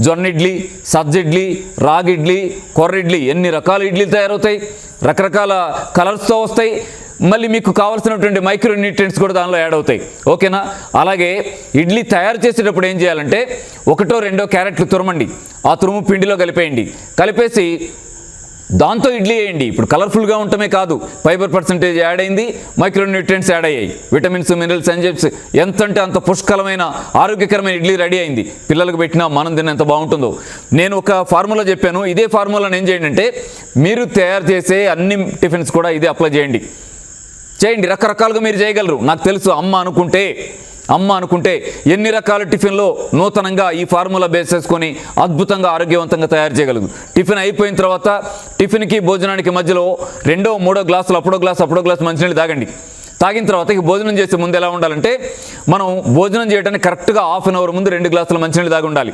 జొన్న ఇడ్లీ, సజ్జ ఇడ్లీ, రాగి ఇడ్లీ, కొర్ర ఇడ్లీ, ఎన్ని రకాల ఇడ్లీలు తయారవుతాయి, రకరకాల కలర్స్తో వస్తాయి. మళ్ళీ మీకు కావాల్సినటువంటి మైక్రో న్యూట్రియంట్స్ కూడా దానిలో యాడ్ అవుతాయి. ఓకేనా? అలాగే ఇడ్లీ తయారు చేసేటప్పుడు ఏం చేయాలంటే 1-2 క్యారెట్లు తురమండి, ఆ తురుము పిండిలో కలిపేయండి. కలిపేసి దాంతో ఇడ్లీ వేయండి. ఇప్పుడు కలర్ఫుల్గా ఉండటమే కాదు, ఫైబర్ పర్సెంటేజ్ యాడ్ అయింది, మైక్రో న్యూట్రియంట్స్ యాడ్ అయ్యాయి, విటమిన్స్, మినరల్స్, ఎంజైమ్స్, ఎంత అంటే అంత పుష్కలమైన ఆరోగ్యకరమైన ఇడ్లీ రెడీ అయింది. పిల్లలకు పెట్టినా మనం తిన్న ఎంత బాగుంటుందో. నేను ఒక ఫార్ములా చెప్పాను, ఇదే ఫార్ములాను ఏం చేయండి అంటే మీరు తయారు చేసే అన్ని టిఫిన్స్ కూడా ఇదే అప్లై చేయండి. రకరకాలుగా మీరు చేయగలరు. నాకు తెలుసు, అమ్మ అనుకుంటే ఎన్ని రకాల టిఫిన్లో నూతనంగా ఈ ఫార్ములా బేస్ చేసుకొని అద్భుతంగా ఆరోగ్యవంతంగా తయారు చేయగలదు. టిఫిన్ అయిపోయిన తర్వాత టిఫిన్కి భోజనానికి మధ్యలో 2-3 గ్లాసులు అప్పుడో గ్లాస్ మంచినీళ్ళు తాగండి. తాగిన తర్వాత ఇక భోజనం చేసే ముందు ఎలా ఉండాలంటే మనం భోజనం చేయడానికి కరెక్ట్గా హాఫ్ అన్ అవర్ ముందు 2 గ్లాసుల మంచినీళ్ళు తాగి ఉండాలి.